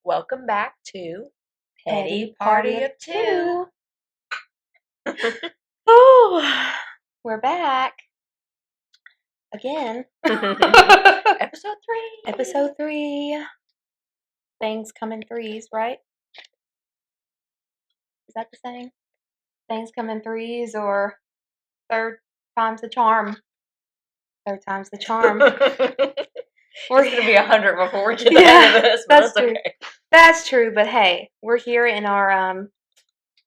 Welcome back to Petty Party of Two. Oh, We're back again. Episode 3. Episode 3. Things come in threes, right? Is that the saying? Things come in threes, or third time's the charm. Third time's the charm. We're going to be 100 before we get to the end of this, but that's true. okay. That's true, but hey, we're here in our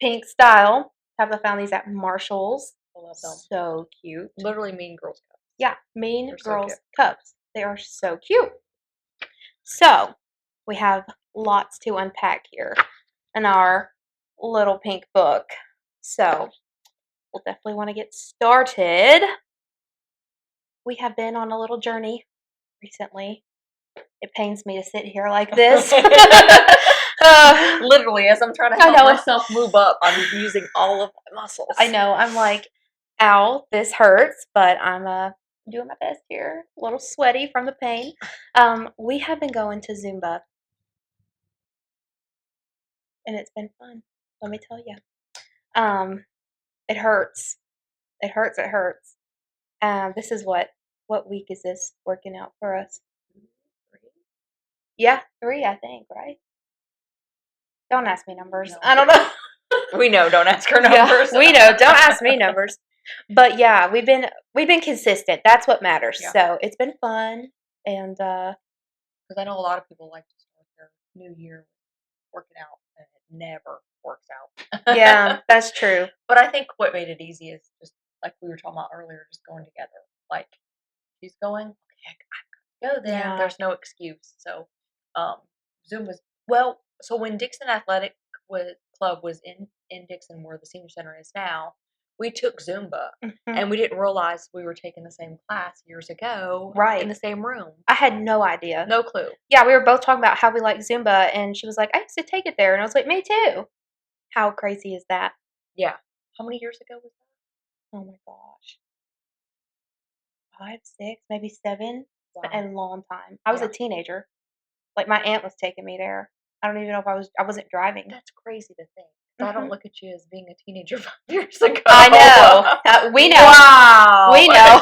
pink style. Tabitha found these at Marshall's. I love them. So cute. Literally Mean Girls cups. Yeah, Mean They're so Girls cute. cups. They are so cute. So, we have lots to unpack here in our little pink book. So, we'll definitely want to get started. We have been on a little journey recently. It pains me to sit here like this. Literally, as I'm trying to help myself move up, I'm using all of my muscles. I know. I'm like, ow, this hurts, but I'm doing my best here. A little sweaty from the pain. We have been going to Zumba, and it's been fun. Let me tell you. It hurts. It hurts. It hurts. This is what week is this working out for us? 3? Yeah, 3, I think, right? Don't ask me numbers. No. I don't know. We know. Don't ask her numbers. Yeah, we know. Don't ask me numbers. But yeah, we've been consistent. That's what matters. Yeah. So it's been fun, and because I know a lot of people like to start their new year working out, and it never works out. Yeah, that's true. But I think what made it easy is just like we were talking about earlier, just going together. Like she's going, okay, I gotta go then. Yeah. There's no excuse. So Zoom was so when Dixon Athletic Club was in Dixon, where the senior center is now, we took Zumba, and we didn't realize we were taking the same class years ago, right, in the same room. I had no idea. No clue. Yeah, we were both talking about how we like Zumba, and she was like, I used to take it there, and I was like, me too. How crazy is that? Yeah. How many years ago was that? Oh my gosh. 5, 6, maybe 7. Wow. It's been a long time. I was a teenager. Like my aunt was taking me there. I don't even know if I wasn't driving. That's crazy to think. I don't look at you as being a teenager 5 years ago. I know. We know. Wow. We know.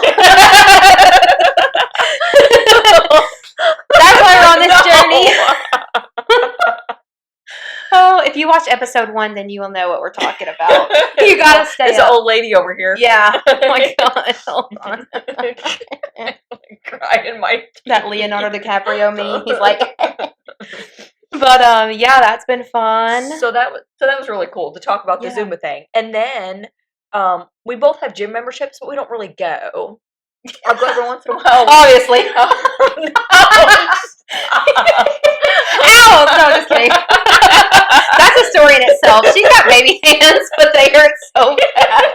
That's why we're on this journey. Oh, if you watch episode 1, then you will know what we're talking about. You gotta stay There's up. An old lady over here. Yeah. Oh my god. Hold on. Crying my teeth. That Leonardo DiCaprio meme. He's like. But yeah, that's been fun. So that was really cool to talk about the Zumba thing. And then we both have gym memberships, but we don't really go. I'll go every once in a while. Obviously. No. Ow! No, just kidding. That's a story in itself. She's got baby hands, but they hurt so bad.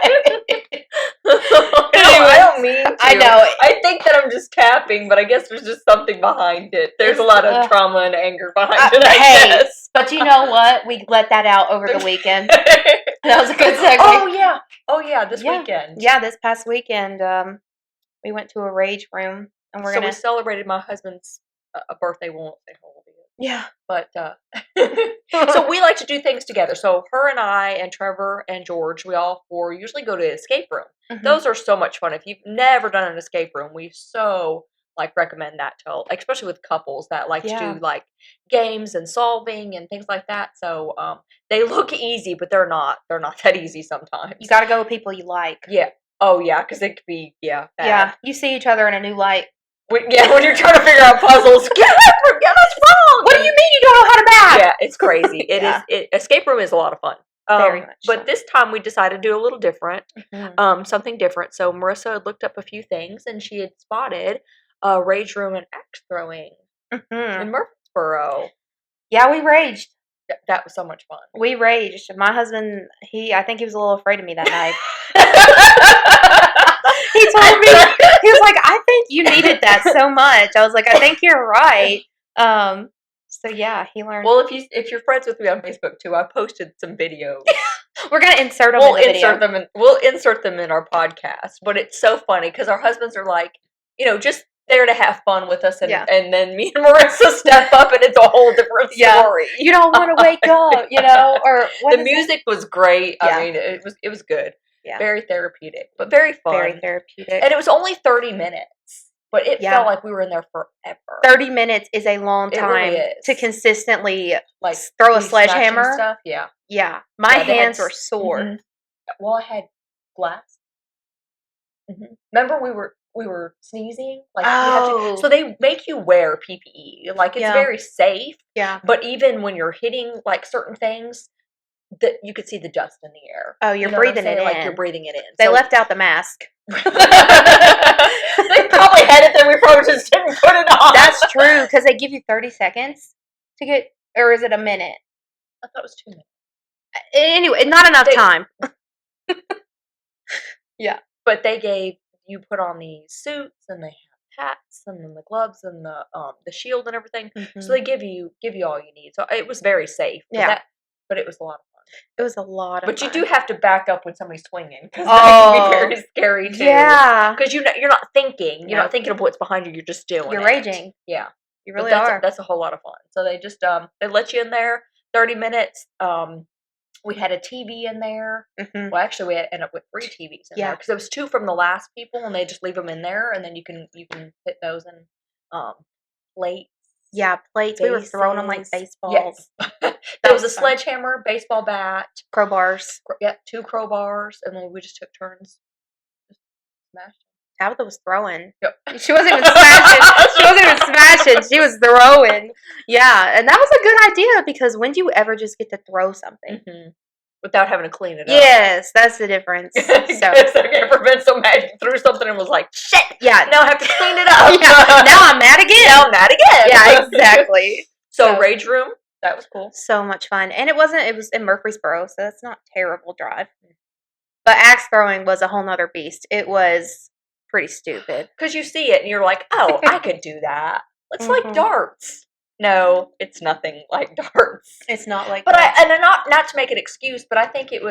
I don't mean to. I know. I think that I'm just capping, but I guess there's just something behind it. There's a lot of trauma and anger behind it, I guess. But you know what? We let that out over the weekend. That was a good segue. Oh yeah, this weekend. Yeah, this past weekend, we went to a rage room, and we celebrated my husband's birthday. We won't say how old he is. Yeah. But so we like to do things together. So her and I and Trevor and George, we all 4 usually go to an escape room. Mm-hmm. Those are so much fun. If you've never done an escape room, we so recommend that to, especially with couples that like to do like games and solving and things like that. So they look easy, but they're not that easy sometimes. You got to go with people you like. Yeah. Oh yeah, because it could be bad. Yeah, you see each other in a new light. When you're trying to figure out puzzles, get us wrong. What do you mean you don't know how to math? Yeah, it's crazy. Escape room is a lot of fun. Very much. But this time we decided to do a little different, something different. So Marissa had looked up a few things, and she had spotted a rage room and axe throwing in Murfreesboro. Yeah, we raged. That was so much fun. We raged. My husband, I think he was a little afraid of me that night. He told me, he was like, I think you needed that so much. I was like, I think you're right. So yeah, he learned. Well, if you're friends with me on Facebook too, I posted some videos. We're gonna insert them. We'll insert them in our podcast. But it's so funny because our husbands are like, just there to have fun with us, and Yeah. and then me and Marissa step up, and it's a whole different story. You don't want to wake up, or the music was great. Yeah. I mean, it was good. Yeah. Very therapeutic, but very fun. Very therapeutic. And it was only 30 minutes, but it felt like we were in there forever. 30 minutes is a long time really to consistently like throw a sledgehammer. Stuff. Yeah. Yeah. My hands were sore. Mm-hmm. Well, I had glass. Mm-hmm. Remember, we were sneezing. Like so they make you wear PPE. Like it's very safe. Yeah. But even when you're hitting like certain things, that you could see the dust in the air. Oh, you're breathing it in. Like you're breathing it in. They left out the mask. They probably had it there. We probably just didn't put it on. That's true, because they give you 30 seconds to get, or is it a minute? I thought it was 2 minutes. Anyway, not enough time. Yeah. But you put on these suits, and they have hats, and then the gloves, and the shield and everything. Mm-hmm. So they give you all you need. So it was very safe. But it was a lot of fun. It was a lot of fun. But you do have to back up when somebody's swinging, because that can be very scary too. Yeah. Because you're not thinking. You're not thinking of what's behind you. You're just doing You're raging. Yeah. You really are. That's a whole lot of fun. So they just they let you in there 30 minutes. We had a TV in there. Mm-hmm. Well, actually, we ended up with 3 TVs in there, because there was 2 from the last people, and they just leave them in there, and then you can fit those in plates. Yeah, plates. Bases. We were throwing them like baseballs. Yes. There was a sledgehammer, baseball bat, crowbars. 2 crowbars, and then we just took turns. Smashed. Tabitha was throwing. Yep. She wasn't even smashing. She was throwing. Yeah, and that was a good idea, because when do you ever just get to throw something? Mm-hmm. Without having to clean it up. Yes, that's the difference. So I've never been so mad. You threw something and was like, shit. Yeah. Now I have to clean it up. Now I'm mad again. Now I'm mad again. Yeah, exactly. So Rage Room, that was cool. So much fun. And it was in Murfreesboro, so that's not a terrible drive. But axe throwing was a whole nother beast. It was pretty stupid. Because you see it and you're like, oh, I could do that. It's like darts. No, it's nothing like darts. It's not like darts. And not to make an excuse, but I think if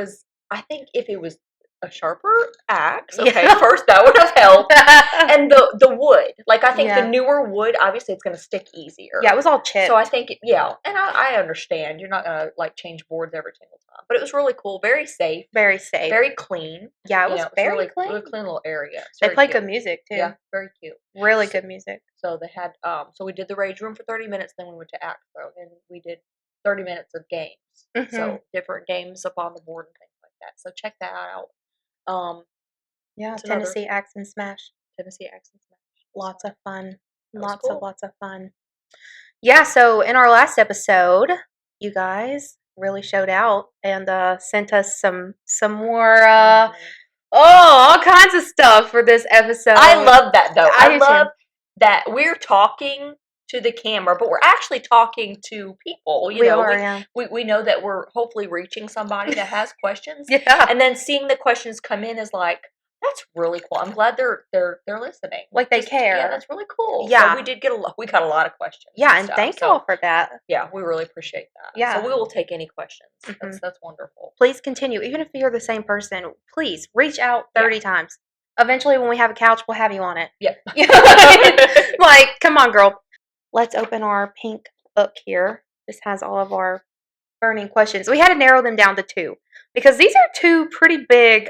it was a sharper axe, okay, first that would have helped. And the wood, like I think the newer wood, obviously it's going to stick easier. Yeah, it was all chipped. So I think, and I understand you're not going to like change boards every single time, but it was really cool, very safe, very safe, very clean. Yeah, it was very really clean. Really clean little area. They played good music too. Yeah, very cute. Really good music. So they had, so we did the Rage Room for 30 minutes, then we went to axe throw, and we did 30 minutes of games. Mm-hmm. So different games up on the board and things like that. So check that out. Tennessee Axe and Smash. Tennessee Axe and Smash. Lots of fun. Lots of fun. Yeah, so in our last episode, you guys really showed out and sent us some more all kinds of stuff for this episode. I love that though. I love that we're talking to the camera, but we're actually talking to people. We know that we're hopefully reaching somebody that has questions. Yeah. And then seeing the questions come in is like, that's really cool. I'm glad they're listening. Like they care. Yeah, that's really cool. Yeah. So we got a lot of questions. Yeah, and thank y'all for that. Yeah, we really appreciate that. Yeah. So we will take any questions. Mm-hmm. That's wonderful. Please continue. Even if you're the same person, please reach out 30 times. Eventually when we have a couch, we'll have you on it. Yeah. Like, come on, girl. Let's open our pink book here. This has all of our burning questions. We had to narrow them down to 2 because these are 2 pretty big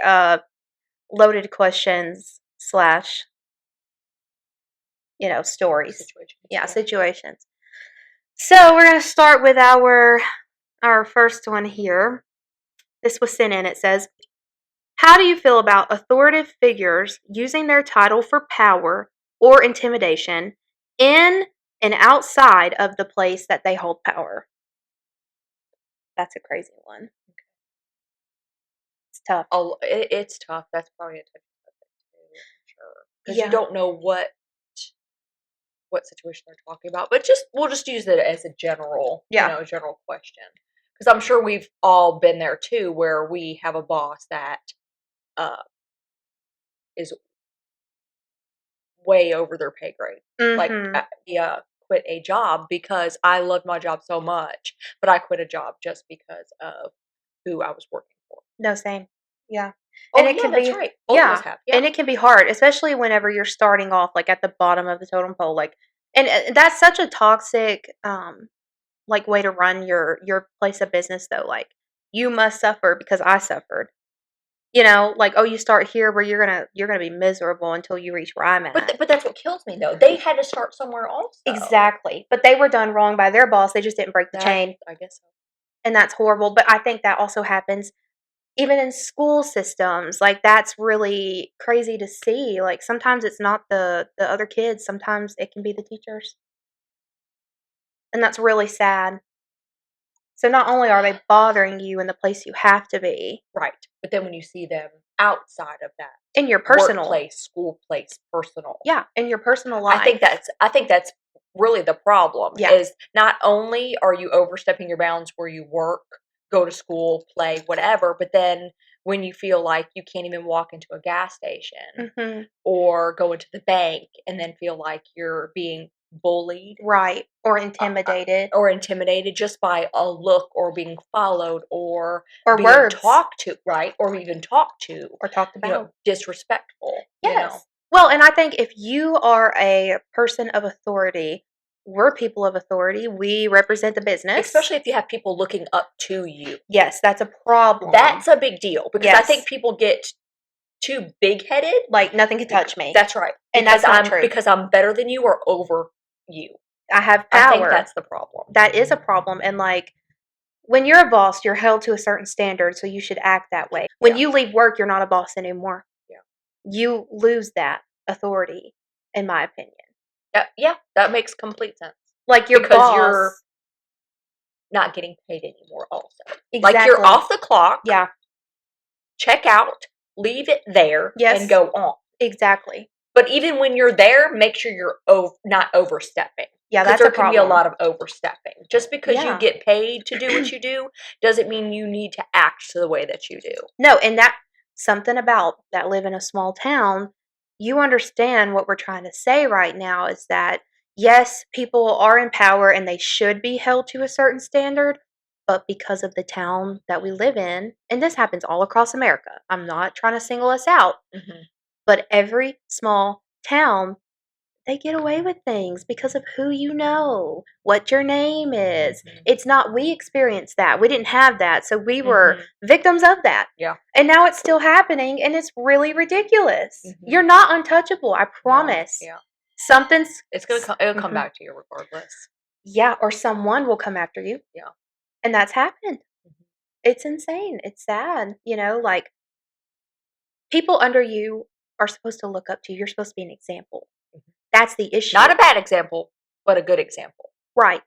loaded questions / stories. Situations. So we're going to start with our first one here. This was sent in. It says, how do you feel about authoritative figures using their title for power or intimidation in and outside of the place that they hold power? That's a crazy one. It's tough. It's tough. That's probably a tough subject too, for sure. Because you don't know what situation they're talking about. But we'll just use it as a general, general question. Because I'm sure we've all been there too, where we have a boss that is way over their pay grade. Mm-hmm. Like, quit a job because I loved my job so much, but I quit a job just because of who I was working for. No, same. Yeah. Oh, And it yeah, can that's be, right. Both of us yeah. have. Yeah. And it can be hard, especially whenever you're starting off like at the bottom of the totem pole. Like, and that's such a toxic, like way to run your place of business though. Like, you must suffer because I suffered. You know, like, oh, you start here where you're gonna be miserable until you reach where I'm But at. but that's what kills me though. They had to start somewhere also. Exactly. But they were done wrong by their boss. They just didn't break the chain. I guess so. And that's horrible. But I think that also happens even in school systems. Like, that's really crazy to see. Like, sometimes it's not the other kids, sometimes it can be the teachers. And that's really sad. So not only are they bothering you in the place you have to be, Right. But then when you see them outside of that in your personal, workplace, school place, personal. yeah, in your personal I think life. that's really the problem Yeah. is not only are you overstepping your bounds where you work, go to school, play, whatever, but then when you feel like you can't even walk into a gas station Mhm. or go into the bank and then feel like you're being bullied Right. Or uh, uh, intimidated. or intimidated just by a look or being followed or Or being words. talked to, right? Or even talked to, Or talked about. disrespectful, Yes. Well, and I think if you are a person of authority, we're people of authority. We represent the business. Especially if you have people looking up to you. Yes, that's a problem. That's a big deal because I Yes. think people get too big-headed. Like, nothing can touch me. That's right. And that's not true. Because I'm better than you or over you. I have power. I think that's the problem. That is a problem. And like, when you're a boss, you're held to a certain standard, so you should act that way. When you leave work, you're not a boss anymore. Yeah. You lose that authority, in my opinion. Yeah, that makes complete sense. Like, your because boss, you're not getting paid anymore also. exactly. Like you're off the clock. Yeah. Check out, leave it there, Yes. and go on. Exactly. But even when you're there, make sure you're not overstepping. Yeah, Because that's a there can be a problem. lot of overstepping. Just because you Yeah. get paid to do what you do doesn't mean you need to act the way that you do. No, and that something about that live in a small town, you understand what we're trying to say right now is that yes, people are in power and they should be held to a certain standard, but because of the town that we live in, and this happens all across America. I'm not trying to single us out, but every small town, they get away with things because of who you know, what your name is. It's not, we experienced that. We didn't have that. So we were victims of that. Yeah. And now it's still happening and it's really ridiculous. You're not untouchable, I promise. No. Yeah. Something's it'll come back to you regardless. Yeah, or someone will come after you. Yeah. And that's happened. It's insane. It's sad. You know, like, people under you are supposed to look up to you. You're supposed to be an example. That's the issue. Not a bad example, but a good example. Right.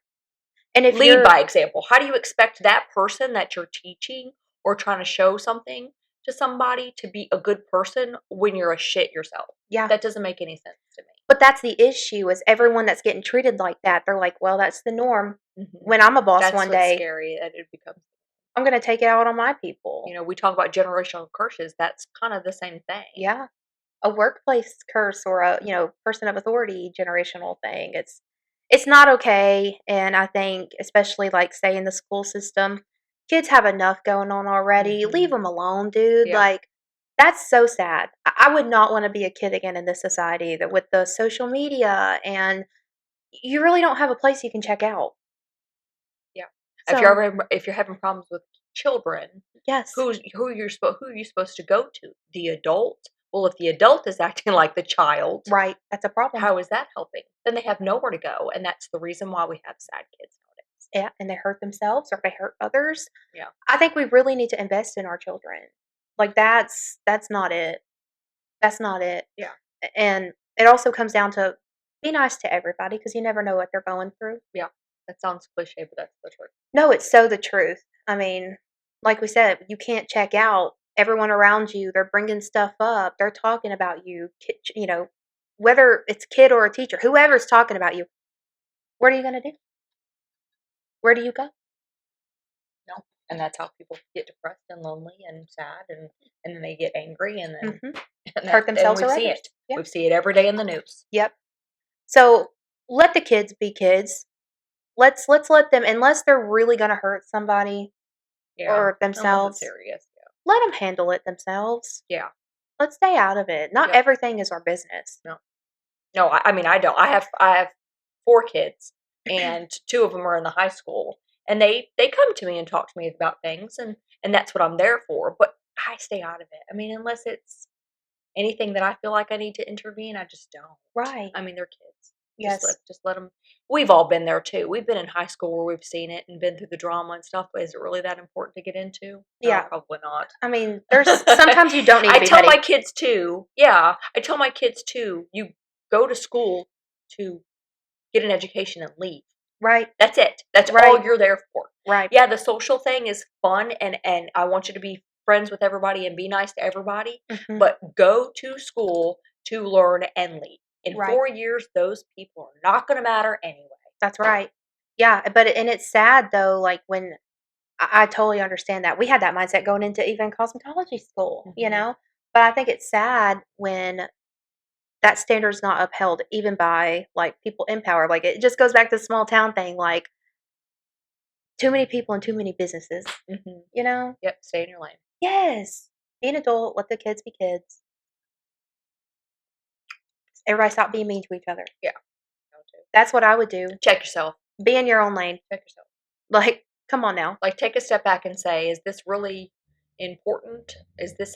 And if lead by example. How do you expect that person that you're teaching or trying to show something to somebody to be a good person when you're a shit yourself? Yeah. That doesn't make any sense to me. But that's the issue is everyone that's getting treated like that, they're like, well, that's the norm. When I'm a boss That's one what's day, scary that it becomes. I'm going to take it out on my people. We talk about generational curses. That's kind of the same thing. Yeah. A workplace curse or a, person of authority generational thing. It's not okay. And I think, especially like say in the school system, kids have enough going on already. Leave them alone, dude. Yeah. Like, that's so sad. I would not want to be a kid again in this society that with the social media and you really don't have a place you can check out. Yeah. So, if you're having problems with children, yes. who are you supposed to go to? The adult? Well, if the adult is acting like the child, Right, that's a problem. How is that helping? Then they have nowhere to go, and that's the reason why we have sad kids nowadays. Yeah, and they hurt themselves or they hurt others. Yeah. I think we really need to invest in our children. Like, that's not it. That's not it. Yeah. And it also comes down to be nice to everybody because you never know what they're going through. Yeah. That sounds cliche, but that's the truth. No, it's so the truth. I mean, like we said, you can't check out. Everyone around you, they're bringing stuff up. They're talking about you, whether it's kid or a teacher, whoever's talking about you. What are you going to do? Where do you go? No. And that's how people get depressed and lonely and sad, and then they get angry and then hurt themselves or we others. see it. Yeah. We see it every day in the news. Yep. So let the kids be kids. Let's let them, unless they're really going to hurt somebody or themselves. Serious. let them handle it themselves. Yeah. Let's stay out of it. Not Yep. everything is our business. No, I mean, I don't. I have 4 kids, and 2 of them are in the high school, and they come to me and talk to me about things, and that's what I'm there for. But I stay out of it. I mean, unless it's anything that I feel like I need to intervene, I just don't. Right. I mean, they're kids. Yes. Just let them. We've all been there too. We've been in high school where we've seen it and been through the drama and stuff. But is it really that important to get into? Yeah. No, probably not. I mean, there's sometimes you don't need to be tell petty. my kids too. Yeah, I tell my kids too. You go to school to get an education and leave. Right. That's it. That's Right. all you're there for. Right. Yeah, the social thing is fun, and I want you to be friends with everybody and be nice to everybody. Mhm. But go to school to learn and leave. In Right. 4 years, those people are not going to matter anyway. That's right. Yeah, but and it's sad though, like when I totally understand that. We had that mindset going into even cosmetology school, you Mhm. know? But I think it's sad when that standard's not upheld even by like people in power. Like it just goes back to the small town thing, like too many people and too many businesses, Mhm. you know? Yep, stay in your lane. Yes. Be an adult, let the kids be kids. Everybody stop being mean to each other. Yeah. That's what I would do. Check yourself. Be in your own lane. Check yourself. Like, come on now. Like, take a step back and say, is this really important? Is this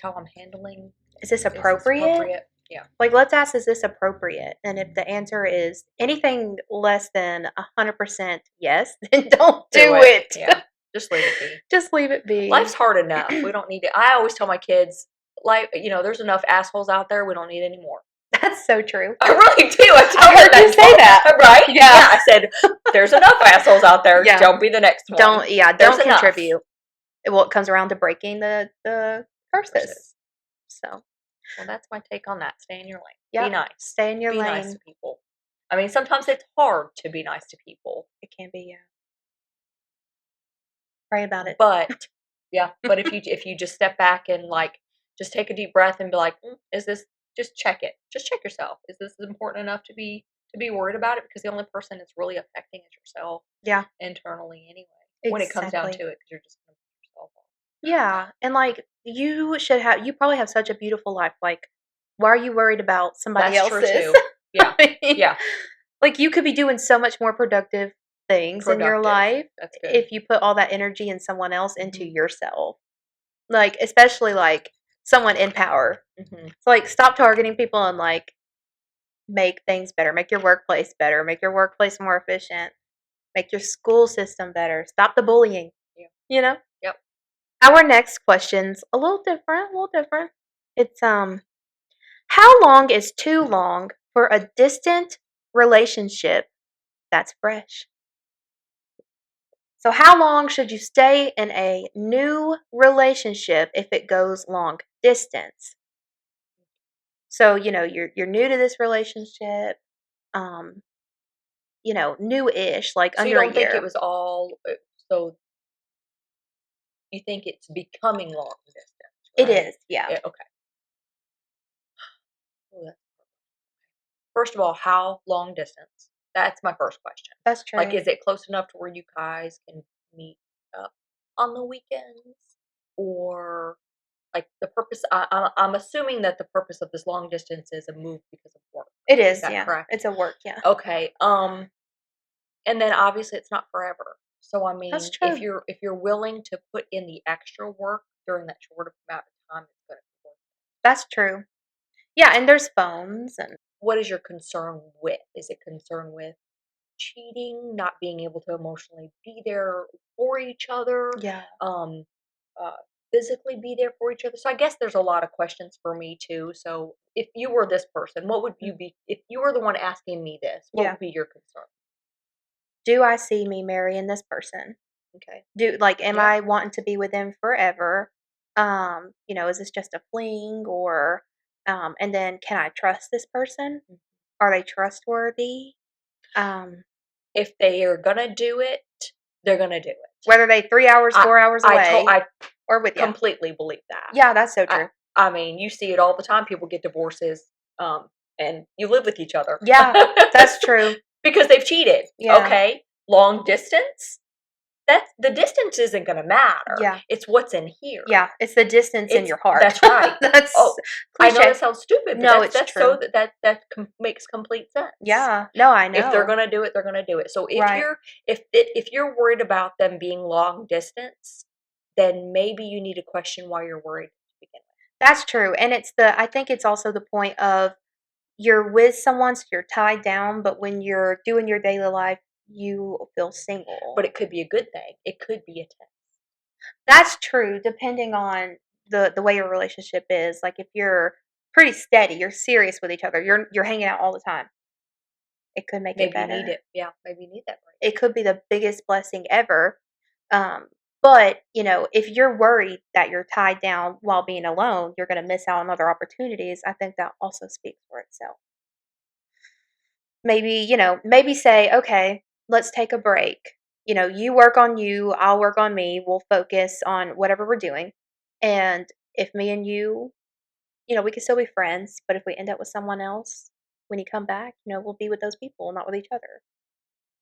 how I'm handling? Is this appropriate? Yeah. Like, let's ask, is this appropriate? And if the answer is anything less than 100% yes, then don't do it. Yeah. Just leave it be. Just leave it be. Life's hard enough. We don't need it. I always tell my kids, life, there's enough assholes out there. We don't need any more. That's so true. I really do. I heard you say that. Right? Yeah. I said, there's enough assholes out there. Yeah. Don't be the next one. Don't There's enough. contribute. Well, it comes around to breaking the curses. So, well, that's my take on that. Stay in your lane. yep. Be nice. Stay in your Be lane. nice to people. I mean, sometimes it's hard to be nice to people. It can be, yeah. Pray about it. But yeah, but if you just step back and like just take a deep breath and be like, is this, just check it. Just check yourself. Is this important enough to be worried about it? Because the only person it's really affecting is yourself. Yeah. Internally anyway. Exactly. When it comes down to it, because you're just going to put yourself off. Yeah, and like you probably have such a beautiful life. Like, why are you worried about somebody That's else's? true too. Yeah. I mean, Yeah. Like you could be doing so much more productive things in your life That's good. if you put all that energy in someone else into Mhm. yourself. Like, especially like someone in power. Mhm. So like stop targeting people and like make things better. Make your workplace better. Make your workplace more efficient. Make your school system better. Stop the bullying. Yeah. You know? Yep. Our next question's a little different. It's how long is too long for a distant relationship that's fresh? So how long should you stay in a new relationship if it goes long distance? So, you're new to this relationship, new-ish, like So you under a don't think year. it was all so you think it's becoming long distance, It right? is, yeah. Okay. Oh, first of all, how long distance? That's my first question. That's true. Like, is it close enough to where you guys can meet up on the weekends? Or, like, the purpose, I'm assuming that the purpose of this long distance is a move because of work. It is, that yeah. correct? It's a work, yeah. Okay. And then obviously it's not forever. So I mean, That's true. if you're willing to put in the extra work during that short amount of time, it's going to be worth it. That's true. Yeah, and there's phones and What is your concern with? Is it concern with cheating, not being able to emotionally be there for each other, yeah. uh, physically be there for each other? So I guess there's a lot of questions for me too. So if you were this person, what would you be? If you were the one asking me this, what Yeah. would be your concern? Do I see me marrying this person? Okay. Am Yeah. I wanting to be with them forever? Is this just a fling or and then can I trust this person? Are they trustworthy? If they are gonna do it, they're gonna do it. Whether they 3 hours, 4 hours away, I or with you. completely believe that. Yeah, that's so true. I mean, you see it all the time. People get divorces, and you live with each other. Yeah, that's true. Because they've cheated. Yeah. Okay, long distance. the distance isn't going to matter. Yeah. It's what's in here. Yeah, it's the distance in your heart. That's right. That's I know that sounds stupid, but no, it's that's true. so that makes complete sense. Yeah, no, I know. If they're going to do it, they're going to do it. So if you're worried about them being long distance, then maybe you need to question why you're worried to begin with. That's true, and I think it's also the point of you're with someone, so you're tied down, but when you're doing your daily life, you feel single. But it could be a good thing. It could be a test. That's true, depending on the way your relationship is. Like if you're pretty steady, you're serious with each other, you're hanging out all the time. It could make it better. Maybe you need it. Yeah, maybe you need that break. It could be the biggest blessing ever. But, if you're worried that you're tied down while being alone, you're going to miss out on other opportunities. I think that also speaks for itself. Maybe say, okay, let's take a break. You work on you, I'll work on me. We'll focus on whatever we're doing. And if me and you, we can still be friends, but if we end up with someone else, when you come back, we'll be with those people, not with each other.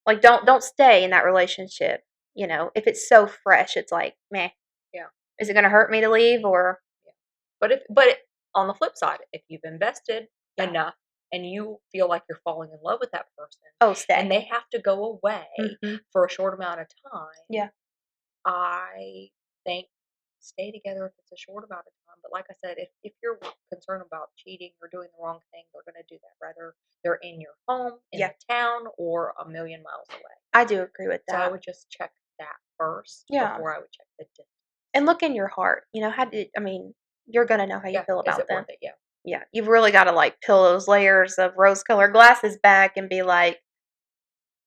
Like, don't stay in that relationship. If it's so fresh, it's like, meh. Yeah. Is it going to hurt me to leave or? Yeah. On the flip side, if you've invested enough and you feel like you're falling in love with that person, stay. And they have to go away for a short amount of time. Yeah. I think stay together if it's a short amount of time. But like I said, if you're concerned about cheating or doing the wrong thing, they're going to do that. Whether they're in your home, in the town, or a million miles away. I do agree with that. So I would just check that first before I would check the distance. And look in your heart. You're going to know how you feel about them. Worth it? Yeah. Yeah. You've really got to peel those layers of rose-colored glasses back and be like,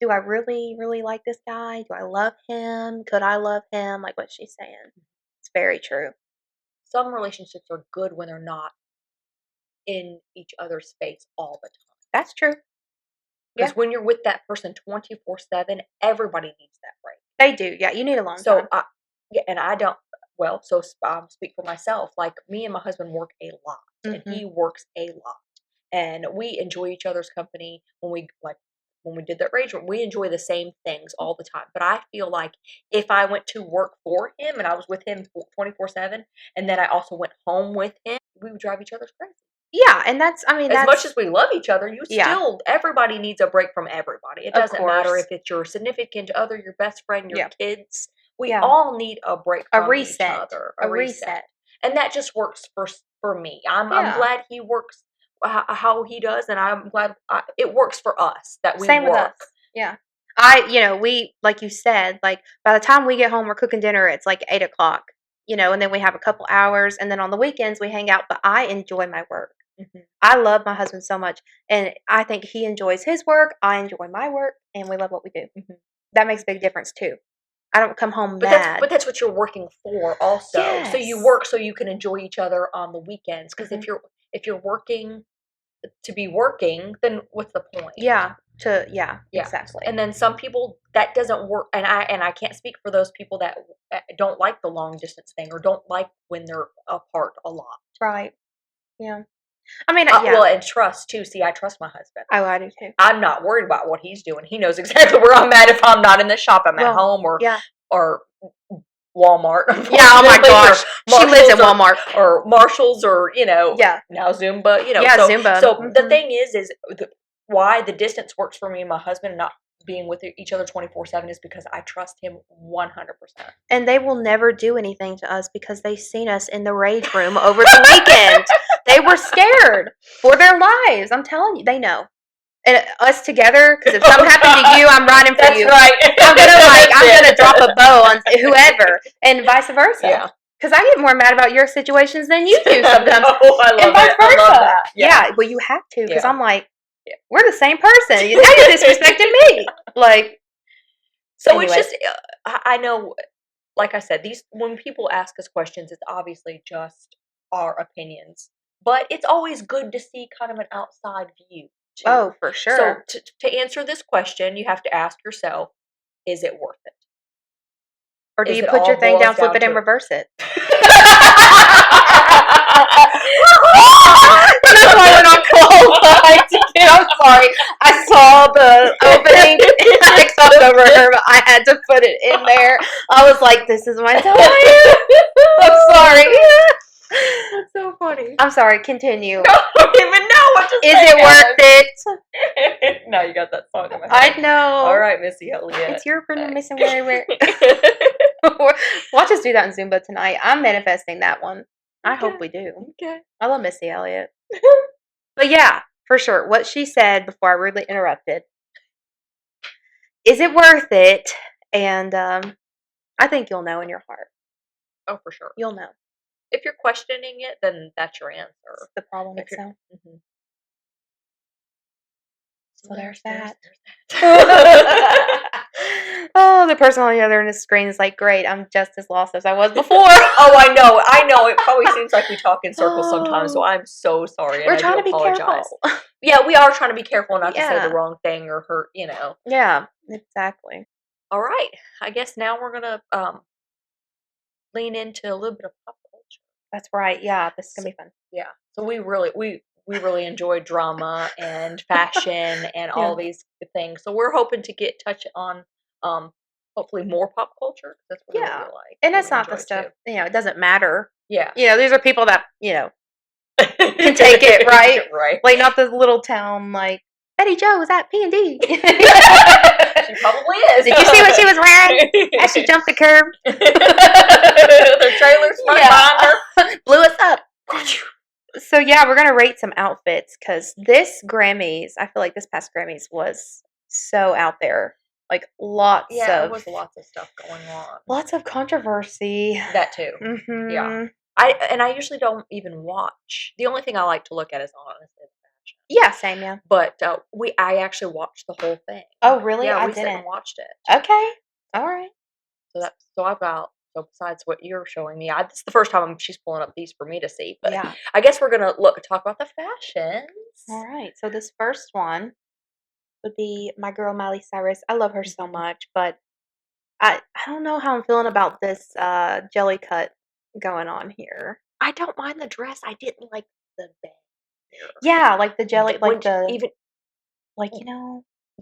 do I really, really like this guy? Do I love him? Could I love him? Like what she's saying. It's very true. Some relationships are good when they're not in each other's face all the time. That's true. Because when you're with that person 24/7, everybody needs that break. They do. Yeah, you need a long time. I don't. Well, so speak for myself. Like me and my husband work a lot, and he works a lot, and we enjoy each other's company when we did the arrangement. We enjoy the same things all the time. But I feel like if I went to work for him and I was with him 24/7, and then I also went home with him, we would drive each other crazy. Yeah, and that's as much as we love each other, everybody needs a break from everybody. It doesn't matter if it's your significant other, your best friend, your kids. We all need a break from each other. A reset. And that just works for me. I'm glad he works how he does, and I'm glad it works for us that we Same work. With us. Yeah. We, like you said, by the time we get home, we're cooking dinner, it's 8:00, and then we have a couple hours, and then on the weekends we hang out, but I enjoy my work. I love my husband so much, and I think he enjoys his work, I enjoy my work, and we love what we do. That makes a big difference too. I don't come home mad. But that's what you're working for also. Yes. So you work so you can enjoy each other on the weekends, because if you're working to be working, then what's the point? Yeah. Exactly. And then some people that doesn't work, and I can't speak for those people that don't like the long distance thing or don't like when they're apart a lot. Right. Yeah. Well, and trust too. See, I trust my husband. Oh, I do too. I'm not worried about what he's doing. He knows exactly where I'm at. If I'm not in the shop, I'm at home or Walmart. Yeah. Oh my gosh, she lives in Walmart or Marshalls or now Zumba. Zumba. So the thing is why the distance works for me and my husband, not being with each other 24/7, is because I trust him 100%. And they will never do anything to us because they've seen us in the rage room over the weekend. They were scared for their lives. I'm telling you, they know. And us together, because if something happened to you, I'm riding for you. That's right. I'm gonna drop a bow on whoever, and vice versa. Yeah. Because I get more mad about your situations than you do sometimes. I love and vice versa. I love that. Yeah. Well, you have to, because I'm like, we're the same person. Now you're disrespecting me. So anyways. It's just, I know, like I said, when people ask us questions, it's obviously just our opinions. But it's always good to see kind of an outside view, too. Oh, for sure. So to answer this question, you have to ask yourself, is it worth it? Or do you put your thing down, flip it, and reverse it? That's why we're not close. lie to you. I'm sorry. I saw the opening and I talked over her, but I had to put it in there. I was like, this is my time. I'm sorry. That's so funny. I'm sorry. Continue. I don't even know what to Is say. it worth it? Now you got that song in my I head. know. All right, Missy Elliott. It's your friend missing where. Watch us do that in Zumba tonight. I'm manifesting that one. I hope we do. Okay. I love Missy Elliott. But yeah, for sure. What she said before I rudely interrupted. Is it worth it? And I think you'll know in your heart. Oh, for sure. You'll know. If you're questioning it, then that's your answer. It's the problem itself. Mm-hmm. So there's that. Oh, the person on the other end of the screen is like, great, I'm just as lost as I was before. Oh, I know. It probably seems like we talk in circles sometimes, so I'm so sorry. We're trying to be careful. Yeah, we are trying to be careful not to say Yeah. the wrong thing or hurt, Yeah, exactly. All right. I guess now we're going to lean into a little bit of pop culture. That's right. Yeah, this is going to be fun. Yeah. So we really enjoy drama and fashion and all these things. So we're hoping to get touch on hopefully more pop culture. That's what we really like. And it's not the stuff, it doesn't matter. Yeah. These are people that, can take it, right? Right. Like not the little town like Betty Jo was at P&D. She probably is. Did you see what she was wearing as she jumped the curb? The trailer's behind her. Blew us up. So yeah, we're gonna rate some outfits because this Grammys, I feel like this past Grammys was so out there. Like lots of there was lots of stuff going on. Lots of controversy. That too. Mm-hmm. Yeah. I usually don't even watch. The only thing I like to look at is honestly the fashion. Yeah, same, yeah. But I actually watched the whole thing. Oh really? Yeah, I we didn't. sat and watched it. Okay. All right. So besides what you're showing me, this is the first time she's pulling up these for me to see. But yeah. I guess we're gonna talk about the fashions. All right. So this first one would be my girl Miley Cyrus. I love her so much, but I don't know how I'm feeling about this jelly cut going on here. I don't mind the dress. I didn't like the bang. Yeah, like the jelly, like the even like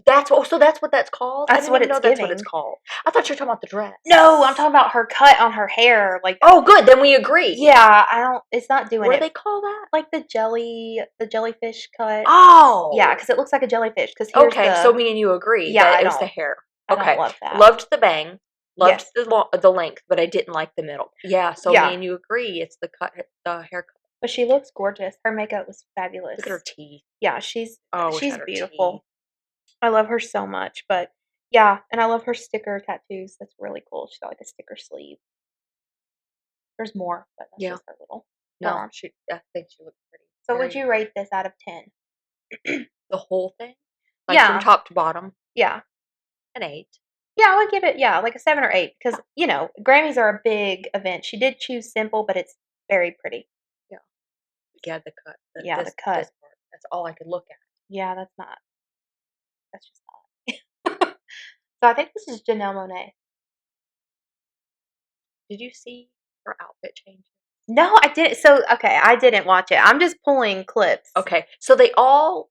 That's what that's called. That's what it's That's what it's called. I thought you were talking about the dress. No, I'm talking about her cut on her hair. Like, oh, good. Then we agree. Yeah, I don't. It's not doing what it. What do they call that? Like the jellyfish cut. Oh, yeah, because it looks like a jellyfish. Because okay, so me and you agree. Yeah, that it was the hair. Okay, I don't love that. Loved the bang. Loved the length, but I didn't like the middle. Yeah, so me and you agree. It's the haircut. But she looks gorgeous. Her makeup was fabulous. Look at her teeth. Yeah, she's beautiful. Teeth. I love her so much. But yeah, and I love her sticker tattoos. That's really cool. She's got like a sticker sleeve. There's more, but that's just her little. No, I think she looks pretty. So would you rate this out of 10? The whole thing? Like from top to bottom? Yeah. An 8. Yeah, I would give it, like a 7 or 8. Because, Grammys are a big event. She did choose simple, but it's very pretty. Yeah. Yeah, the cut. The cut. This part. That's all I could look at. Yeah, that's just not. So I think this is Janelle Monáe. Did you see her outfit changes? No, I didn't. So, okay, I didn't watch it. I'm just pulling clips. Okay, so they all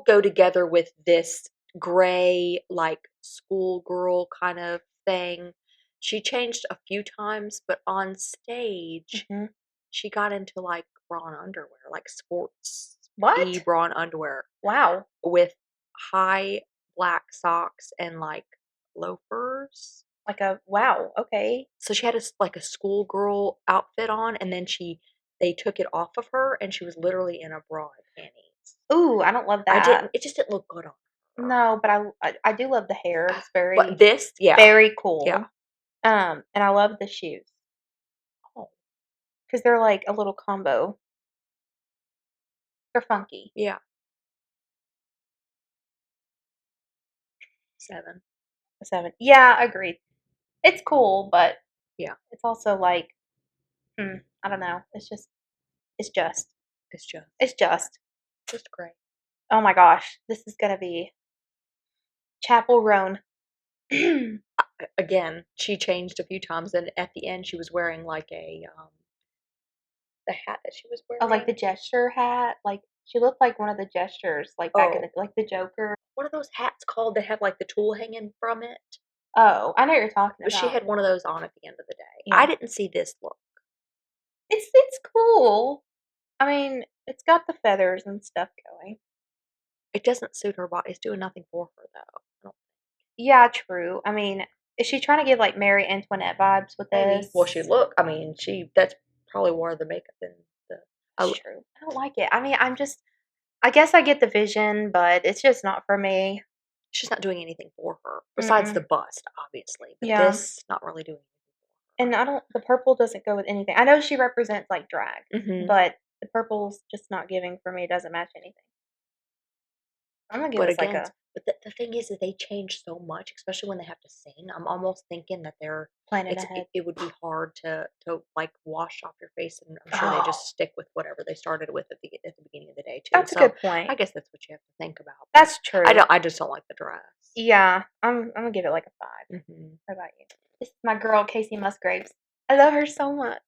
go together with this gray, like, schoolgirl kind of thing. She changed a few times, but on stage, she got into, like, bra and underwear, like sports bra and underwear. Wow. With high black socks and, like, loafers. Wow, okay. So she had a schoolgirl outfit on, and then they took it off of her, and she was literally in a bra and panties. Ooh, I don't love that. It just didn't look good on her. No, but I do love the hair. It's very, but this, very cool. Yeah. And I love the shoes. Oh, because they're like a little combo. They're funky. Yeah. 7. A 7. Yeah, agreed. It's cool, but it's also like, I don't know. It's just great. Oh my gosh, this is gonna be Chapel Roan. Again, she changed a few times, and at the end, she was wearing like the hat that she was wearing. Oh, like the gesture hat, like She looked like one of the gestures, like back in Oh, like the Joker. what are those hats called that have like the tool hanging from it? Oh, I know what you're talking But she about. had one of those on at the end of the day. I Yeah. didn't see this look. It's cool. I mean, it's got the feathers and stuff going. It doesn't suit her body. It's doing nothing for her though. I don't Yeah, true. I mean, is she trying to give like Mary Antoinette vibes with maybe. this? Well, she look. I mean, that's probably where the makeup and the. It's true. I don't like it. I mean, I guess I get the vision, but it's just not for me. She's not doing anything for her besides the bust, obviously. But Yeah. this not really doing And the purple doesn't go with anything. I know she represents like drag, anything. Mm-hmm. but the purple's just not giving for me. It doesn't match anything. I'm gonna give But this like again, a but the thing is that they change so much, especially when they have to sing. I'm almost thinking that planet ahead. it would be hard to like wash off your face, and I'm sure they just stick with whatever they started with at the beginning of the day too. That's a So good point. I guess that's what you have to think about. But That's true. I just don't like the dress. Yeah, I'm gonna give it like a 5. Mm-hmm. How about you? This is my girl Casey Musgraves. I love her so much.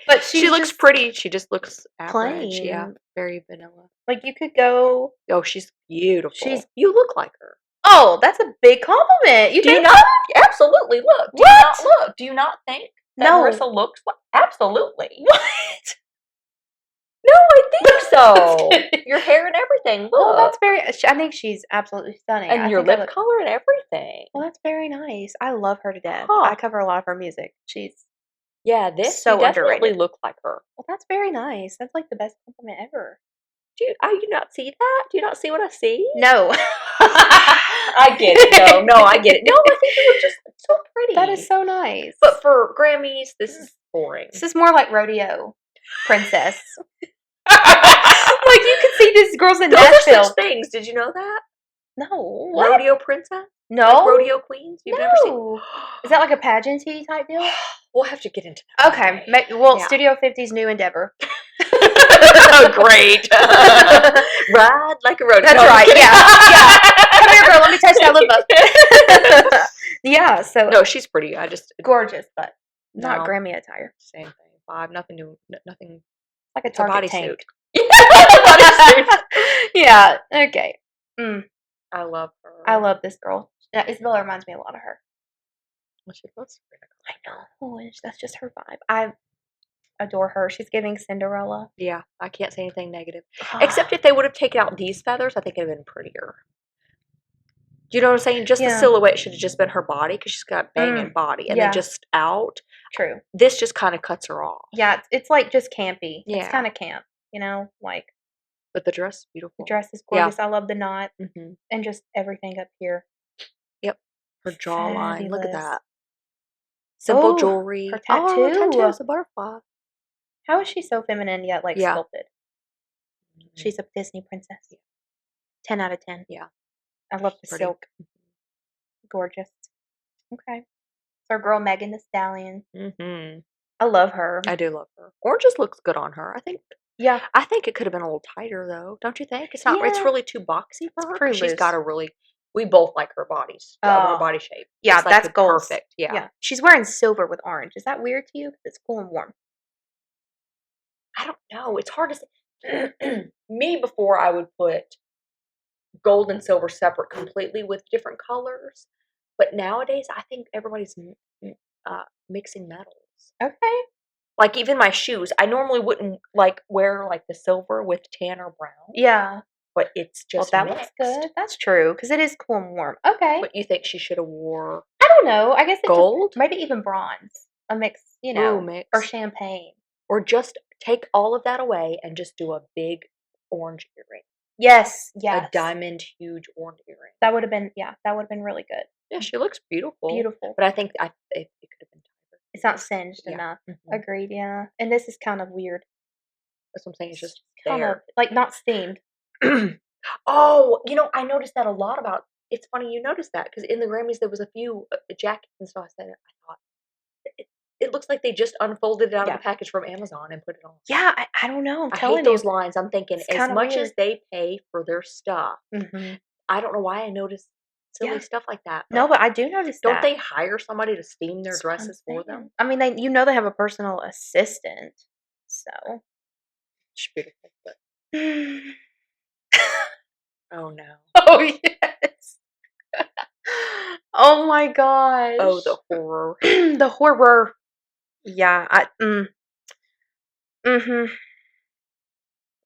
But She looks just pretty. She just looks average. Yeah, plain. very vanilla. Like you could go. Oh, she's beautiful. She's You look like her. Oh, that's a big compliment. You Do you think not? Absolutely. Look. Do you What? not look? Do you not think that No. Marissa looks like? Absolutely. What? No, I think so. Your hair and everything. Look. Oh, that's very. I think she's absolutely stunning. and I your think I lip look- color and everything. Well, that's very nice. I love her to death. Huh. I cover a lot of her music. She's Yeah, this so you definitely underrated. look like her. Well, that's very nice. That's like the best compliment ever. Do you not see that? Do you not see what I see? No. I get it. No, I get it. No, I think you look just so pretty. That is so nice. But for Grammys, this is boring. This is more like rodeo princess. Like you can see these girls in Those are Nashville. such things. Did you know that? No. What? Rodeo princess? No. Like rodeo queens? You've never seen? No. Is that like a pageanty type deal? We'll have to get into that. Okay. one day. Well, Yeah. Studio 50's new endeavor. Great. Ride like a rodeo. That's No, I'm right. kidding. Yeah. Come here, girl. Let me touch that lip up. Yeah. So No, she's pretty. I just gorgeous, but not No. Grammy attire. Same thing. 5. Nothing new. Nothing. Like a It's a Target bodysuit. tank. Yeah. Okay. I love her. I love this girl. Isabella reminds me a lot of her. Well, she looks pretty. I know. That's just her vibe. I adore her. She's giving Cinderella. Yeah, I can't say anything negative. Except if they would have taken out these feathers, I think it would have been prettier. Do you know what I'm saying? Just the silhouette should have just been her body because she's got banging body. And then just out. True. This just kind of cuts her off. Yeah, it's like just campy. Yeah. It's kind of camp, like But the dress is beautiful. the dress is gorgeous. I love the knot Mm-hmm. and just everything up here. Yep. Her jawline. Look at Fabulous. that. Simple Oh, jewelry. her Oh, tattoo. tattoo's a butterfly. How is she so feminine yet like Yeah. sculpted? She's a Disney princess. 10 out of 10. Yeah. I love the Pretty. silk. Gorgeous. Okay. So our girl Megan Thee Stallion. Mm-hmm. I love her. I do love her. Orange just looks good on her. I think Yeah. it could have been a little tighter though. Don't you think? It's not. It's Yeah. really too boxy for It's her. 'Cause pretty she's loose. got a really. We both like her bodies. Her body shape. Yeah, It's like that's goals. perfect. Yeah. Yeah. She's wearing silver with orange. Is that weird to you? 'Cause it's cool and warm. I don't know. It's hard to say. Me before I would put gold and silver separate completely with different colors, but nowadays I think everybody's mixing metals. Okay. Like even my shoes, I normally wouldn't like wear like the silver with tan or brown. Yeah. But it's just Well, that mixed. looks good. That's true because it is cool and warm. Okay. But you think she should have wore I don't know. I guess it's gold? maybe even bronze. A mix, Ooh, mix. or champagne. Or just take all of that away and just do a big orange earring. Yes. Yes. A diamond huge orange earring. That would have been. Yeah. That would have been really good. Yeah, she looks beautiful. Beautiful. But I think it could have been tighter. It's not singed Yeah. enough. Mhm. Agreed. Yeah. And this is kind of weird. That's what I'm saying. It's just Kind there. of like not steamed. Oh, I noticed that a lot about. It's funny you noticed that because in the Grammys there was a few jackets and stuff. I thought it looks like they just unfolded it out of Yeah. the package from Amazon and put it on. Yeah. I don't know. I'm I telling hate those you. lines. I'm thinking It's as kinda much weird. as they pay for their stuff, Mhm. I don't know why I noticed silly Yeah. stuff like that. No, but I do notice don't that. they hire somebody to steam their That's what I'm dresses for them? saying. I mean, they have a personal assistant, so It's beautiful, but Oh no. Oh yes. Oh my gosh. Oh, the horror. The horror. Yeah. Mm-hmm.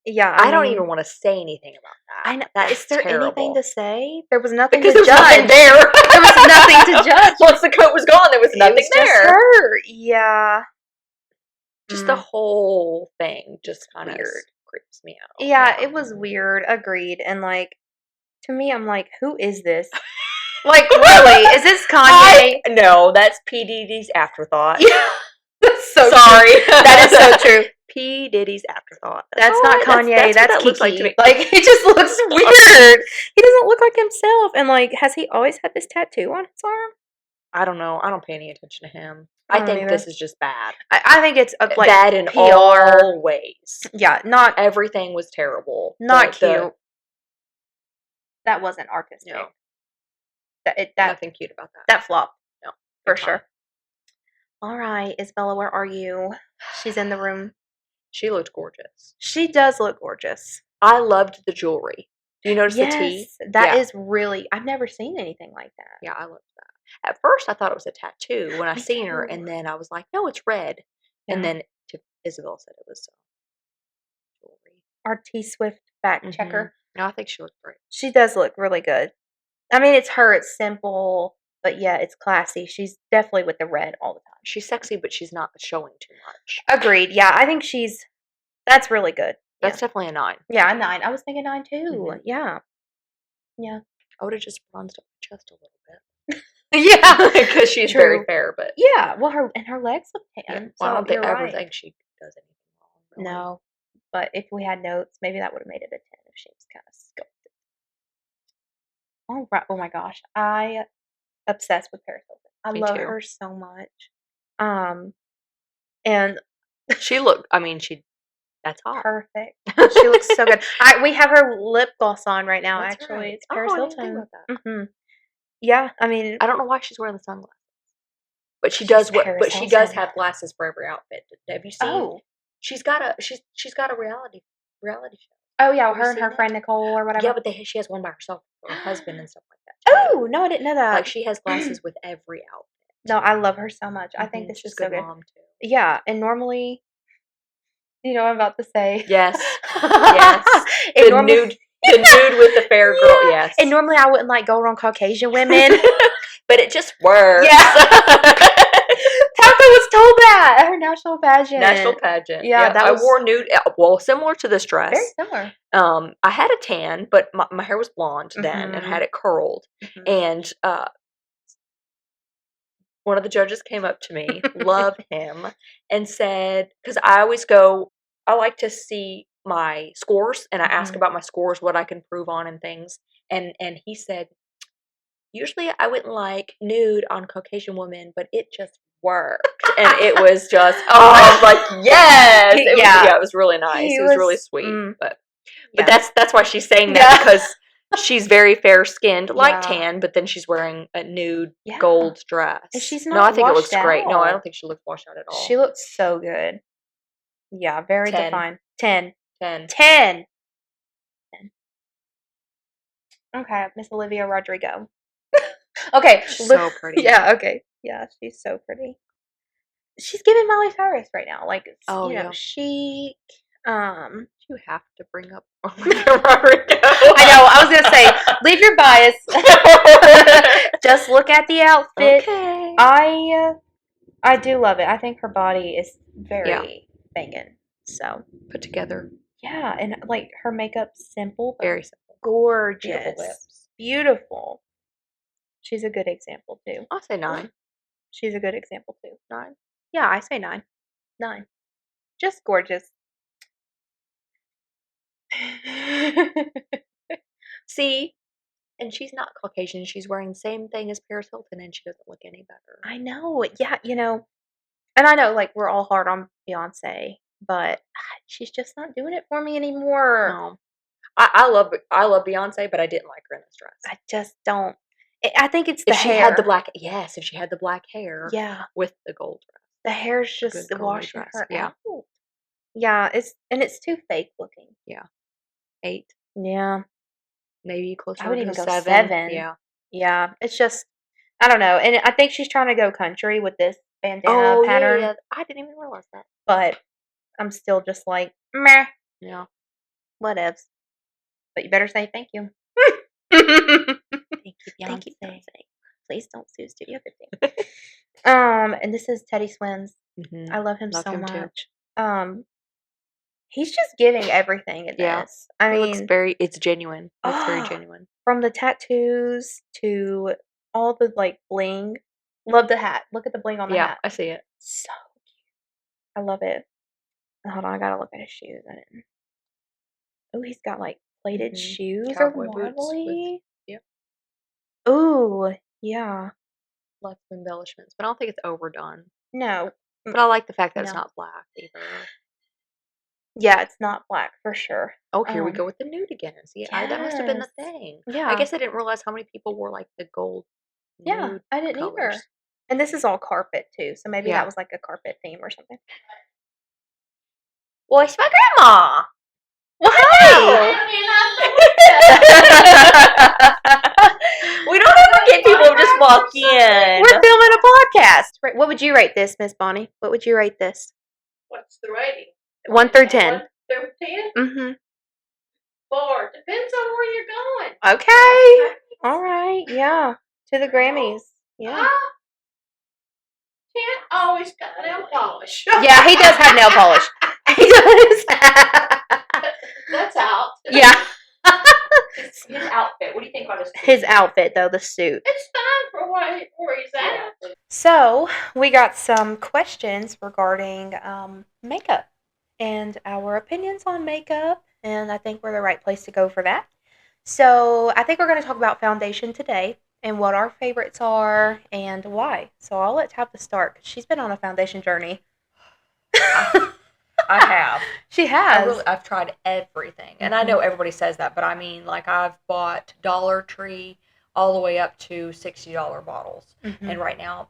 Yeah. I don't mean, even want to say anything about that. I know. That's Is there terrible. anything to say? There was nothing Because to there was judge. nothing there. There was nothing to judge. Once the coat was gone, there was nothing It was there. just her. Yeah. Just the whole thing just kind of Weird. creeps me out. Yeah, it was weird. Agreed. And like, to me, I'm like, who is this? Like, really? Is this Kanye? No, that's P. Diddy's afterthought. Yeah. That's so Sorry. true. That is so true. P. Diddy's afterthought. That's not Kanye. That's what that Kiki. looks like to me. Like, he just looks weird. He doesn't look like himself. And like, has he always had this tattoo on his arm? I don't know. I don't pay any attention to him. I I don't think either. this is just bad. I think it's like Bad in PR. all ways. Yeah, not Everything was terrible. not cute. That wasn't artistic. No, That nothing cute about that. that flopped. No, for it's sure. not. All right, Isabella, where are you? She's in the room. She looked gorgeous. She does look gorgeous. I loved the jewelry. Do you notice the T? That Yeah. is really. I've never seen anything like that. Yeah, I loved that. At first, I thought it was a tattoo when I Me seen her, too. and then I was like, "No, it's red." And Yeah. then Isabel said it was jewelry. Our T Swift fact checker. No, I think she looked great. She does look really good. I mean, it's her. It's simple, but yeah, it's classy. She's definitely with the red all the time. She's sexy, but she's not showing too much. Agreed. Yeah, I think she's. That's really good. That's definitely a 9. Yeah, a 9. I was thinking 9 too. Mhm. Yeah. Yeah. I would have just bronzed up my chest a little bit. Yeah. Because she's True. very fair, but Yeah. Well, her legs look tan. yeah. So I don't you're ever right. think she does anything wrong. Really. No. But if we had notes, maybe that would have made it a 10 if she was kind of sculpted. Oh, right. Oh my gosh. I obsessed with Paris Hilton. I Me love too. her so much. And that's hot. perfect. She looks so good. We have her lip gloss on right now, That's actually. right. It's Paris I didn't Hilton. think about that. Yeah, I mean, I don't know why she's wearing the sunglasses. But she She's does Paris but she does Hilton. have glasses for every outfit. Have you seen? oh. She's got a reality show. Oh, yeah, Have you her and seen her that? friend Nicole or whatever. Yeah, but she has one by herself for her husband and stuff like that. Too. Oh, no, I didn't know that. Like she has glasses with every outfit. No, I love her so much. I think Mhm, this she's is so a good good. mom too. Yeah, and normally, you know what I'm about to say. Yes. Yes. And The normally, nude with the fair girl. Yeah. Yes. And normally I wouldn't like go around Caucasian women. But it just works. Yeah. Tabitha was told that at her national pageant. National pageant. Yeah, that I was wore nude. Well, similar to this dress. very similar. I had a tan, but my hair was blonde then, and Mhm. had it curled. Mhm. And one of the judges came up to me, love him, and said, because I always go, I like to see my scores, and I ask Mhm. about my scores, what I can prove on and things. And he said, usually I wouldn't like nude on Caucasian women, but it just worked. And it was just, I was like, yes. Yeah. It was really nice. It was really sweet. But Yeah. that's why she's saying that, Yeah. because she's very fair skinned, like Yeah. tan, but then she's wearing a nude Yeah. gold dress. And she's No, not I think it looks washed great. No, I out. don't think she looks washed out at all. She looks so good. Yeah, very 10. defined. 10. 10. 10. Okay, Miss Olivia Rodrigo. Okay. She's so pretty. Yeah, okay. Yeah, she's so pretty. She's giving Miley Cyrus right now. Like, Yeah. chic. You have to bring up Olivia Rodrigo. I know, I was gonna say, leave your bias. Just look at the outfit. Okay. I do love it. I think her body is very banging. So Put together. yeah, and like her makeup's simple, but Very simple. gorgeous. Beautiful lips. Beautiful. She's a good example too. I'll say 9. She's a good example too. 9. Yeah, I say 9. 9. Just gorgeous. See? And she's not Caucasian. She's wearing the same thing as Paris Hilton, and she doesn't look any better. I know. Yeah, and I know like we're all hard on Beyonce, but she's just not doing it for me anymore. No. I love Beyonce, but I didn't like her in this dress. I just don't. I think it's the If she hair. had the black, yes, if she had the black hair, Yeah, with the gold dress. the hair's just good curly washing dress, her yeah. out. Yeah, it's too fake looking. Yeah. 8. Yeah. Maybe closer I would to even go 7. 7. Yeah. Yeah. It's just, I don't know. And I think she's trying to go country with this bandana pattern. Yeah. I didn't even realize that. But I'm still just like, meh, Yeah. whatevs. But you better say thank you. Thank you, Beyonce. Thank you, Beyonce. Please don't sue Studio 15. And this is Teddy Swims. Mm-hmm. I love him Love so him much. He's just giving everything in Yeah. this. I It looks mean, it's genuine. It's very oh, genuine. from the tattoos to all the like bling. Love the hat. Look at the bling on the Yeah, hat. I see it. So cute. I love it. Hold on, I gotta look at his shoes. Oh, he's got like plated shoes Cowboy or boots with wobbly. yep, Ooh, yeah. lots of embellishments, but I don't think it's overdone. No. But I like the fact that it's No. not black either. Yeah, it's not black for sure. Oh, here we go with the nude again. See, that must have been the Yes. thing. Yeah. I guess I didn't realize how many people wore like the gold Yeah, nude I didn't either. colors. And this is all carpet too, so maybe Yeah. that was like a carpet theme or something. Well, it's my grandma. Well, We don't ever get people who just walk in. we're filming a podcast. Right, what would you rate this, Miss Bonnie? What would you rate this? What's the rating? 1 through 10. 1 through 10? Mm-hmm. 4. Depends on where you're going. Okay. All right. Yeah. To the Grammys. Yeah. 10 always got nail polish. Yeah, he does have nail polish. He does. That's out. Yeah. His outfit. What do you think about His outfit, though, the suit. It's fine for where he's at. So, we got some questions regarding makeup and our opinions on makeup, and I think we're the right place to go for that. So, I think we're going to talk about foundation today and what our favorites are and why. So, I'll let Tabitha start because she's been on a foundation journey. I have. She has. I've tried everything. And I know everybody says that, but I mean, like, I've bought Dollar Tree all the way up to $60 bottles. And right now,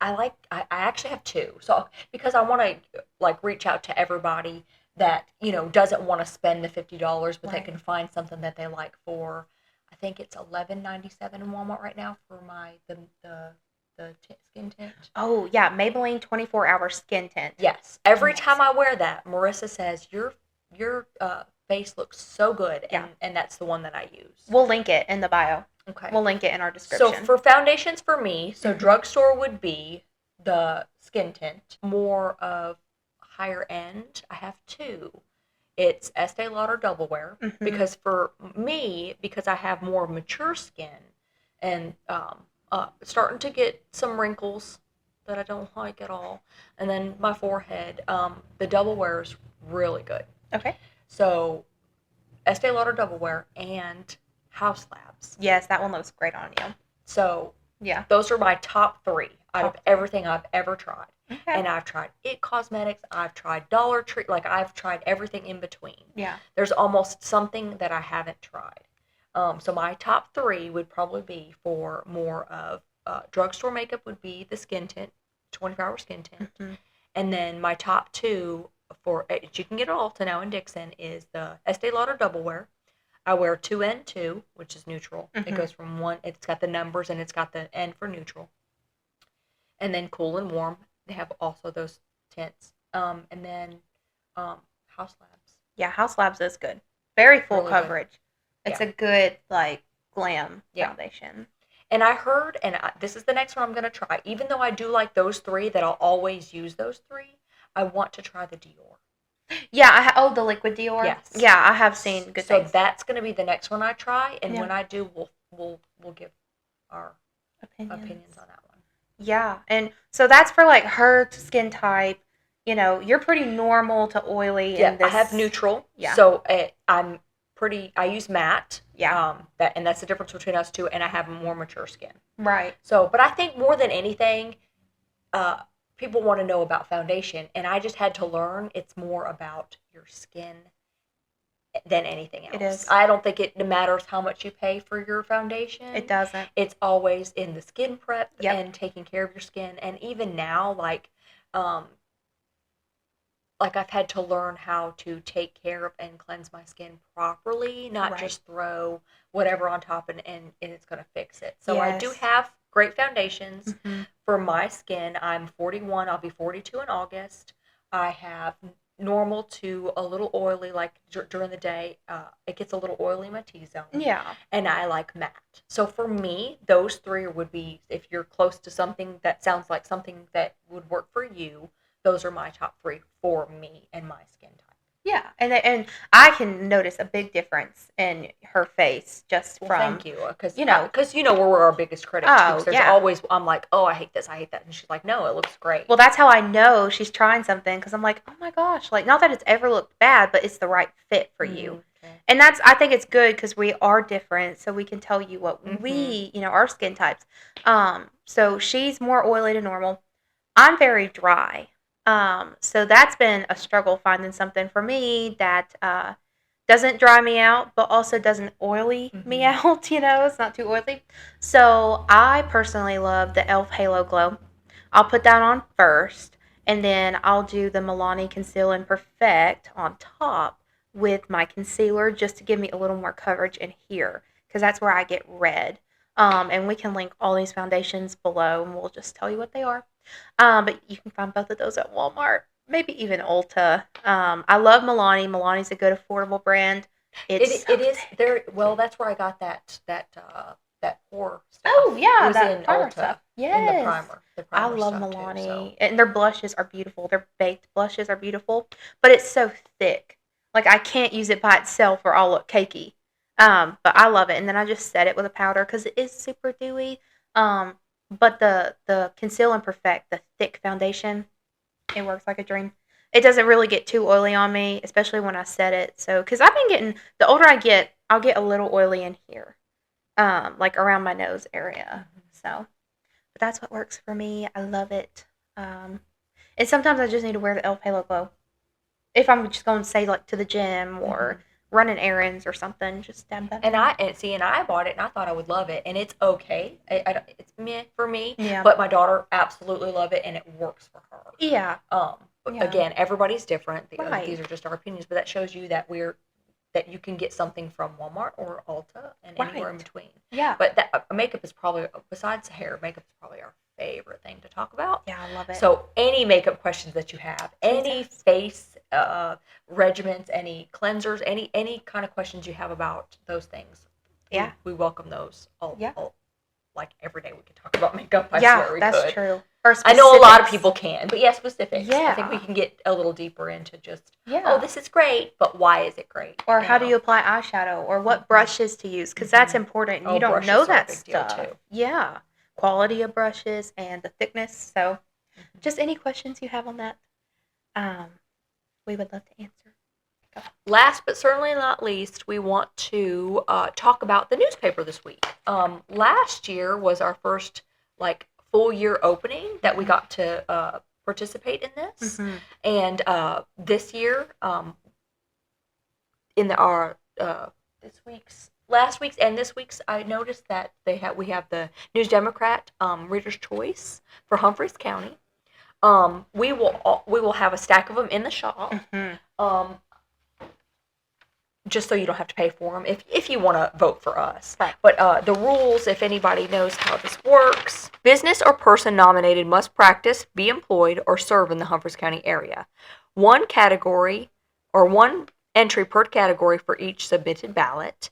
I actually have 2. So, because I want to, like, reach out to everybody that, you know, doesn't want to spend the $50, but they can find something that they like for, I think it's $11.97 in Walmart right now for the skin tint. Oh, yeah, Maybelline 24-hour skin tint. Yes. Every time I wear that, Marissa says, your face looks so good, and that's the one that I use. We'll link it in the bio. Okay. We'll link it in our description. So for foundations for me, drugstore would be the skin tint. More of higher end, I have 2. It's Estee Lauder Double Wear, because for me, because I have more mature skin and starting to get some wrinkles that I don't like at all, and then my forehead, the Double Wear is really good. Okay. So Estee Lauder Double Wear and House Labs. Yes, that one looks great on you. So yeah, those are my top 3 out of everything I've ever tried. Okay. And I've tried It Cosmetics, I've tried Dollar Tree, like I've tried everything in between. Yeah. There's almost something that I haven't tried. So my top 3 would probably be for more of drugstore makeup would be the skin tint, 24-hour skin tint. And then my top 2 for, you can get it all to Now and Dixon, is the Estee Lauder Double Wear. I wear 2N2, which is neutral. It goes from 1, it's got the numbers and it's got the N for neutral. And then Cool and Warm, they have also those tints. And then House Labs. Yeah, House Labs is good. Very full Really coverage. Good. It's a good, like, glam foundation. And I heard, and this is the next one I'm going to try, even though I do like those 3, that I'll always use those 3, I want to try the Dior. Yeah, the liquid Dior? Yes. Yeah, I have seen good things. So that's going to be the next one I try, and when I do, we'll give our opinions on that one. Yeah, and so that's for, like, her skin type. You know, you're pretty normal to oily. Yeah, in this. I have neutral. Yeah. So I use matte. Yeah. And that's the difference between us 2, and I have more mature skin. Right. So, but I think more than anything, people want to know about foundation, and I just had to learn it's more about your skin than anything else. It is. I don't think it matters how much you pay for your foundation. It doesn't. It's always in the skin prep and taking care of your skin. And even now, like, like I've had to learn how to take care of and cleanse my skin properly, not Right. just throw whatever on top and it's going to fix it. So I do Yes. have great foundations hmm for my skin. I'm 41. I'll be 42 in August. I have normal to a little oily, like during the day. It gets a little oily in my T-zone. Yeah. And I like matte. So for me, those three would be, if you're close to something that sounds like something that would work for you, those are my top three for me and my skin type. Yeah, and I can notice a big difference in her face just Well, from thank you, because you know. we're our biggest critic too. Oh, 'Cause there's yeah. always I'm like, oh, I hate this, I hate that, and she's like, no, it looks great. Well, that's how I know she's trying something because I'm like, oh my gosh, like not that it's ever looked bad, but it's the right fit for you. Okay. And I think it's good because we are different, so we can tell you what we, our skin types. So she's more oily to normal. I'm very dry. So that's been a struggle finding something for me that doesn't dry me out, but also doesn't oily me out. It's not too oily. So I personally love the Elf Halo Glow. I'll put that on first, and then I'll do the Milani Conceal and Perfect on top with my concealer just to give me a little more coverage in here because that's where I get red. And we can link all these foundations below, and we'll just tell you what they are. But you can find both of those at Walmart, maybe even Ulta. I love Milani. Milani's a good affordable brand. It is thick. there. Well, that's where I got that pore stuff. Oh yeah, It was that in primer Ulta. stuff. In Yes. the I primer love stuff Milani, too. So. and their blushes are beautiful. Their baked blushes are beautiful, but it's so thick. Like I can't use it by itself, or I'll look cakey. But I love it, and then I just set it with a powder because it is super dewy. But the Conceal and Perfect, the thick foundation, it works like a dream. It doesn't really get too oily on me, especially when I set it. So, because I've been getting, the older I get, I'll get a little oily in here, like around my nose area. So, but that's what works for me. I love it. And sometimes I just need to wear the Elf Halo Glow. If I'm just going to say like to the gym or running errands or something, just dab that. And I bought it and I thought I would love it, and it's okay. It's meh for me. Yeah. But my daughter absolutely love it, and it works for her. Yeah. But Yeah. again, everybody's different. Right. These are just our opinions, but that shows you that you can get something from Walmart or Ulta and anywhere in between. Yeah. But that makeup is probably, besides hair, makeup is probably our favorite thing to talk about. Yeah, I love it. So any makeup questions that you have, any face regimens, any cleansers, any kind of questions you have about those things, yeah, we welcome those. Yeah. Like every day we can talk about makeup. I swear we that's could. true. I know a lot of people can, but yeah, specifics. Yeah. I think we can get a little deeper into just, Yeah. oh, this is great, but why is it great? Or how do you apply eyeshadow, or what brushes to use, because that's important. And you don't know that stuff. Too. Yeah, quality of brushes and the thickness. So, just any questions you have on that, we would love to answer. Last but certainly not least, we want to talk about the newspaper this week. Last year was our first full year opening that we got to participate in this, and this year, in our last week's and this week's, I noticed that we have the News Democrat Reader's Choice for Humphreys County. We will have a stack of them in the shop. Just so you don't have to pay for them if you want to vote for us. Right. But the rules, if anybody knows how this works, business or person nominated must practice, be employed, or serve in the Humphreys County area. One category or one entry per category for each submitted ballot.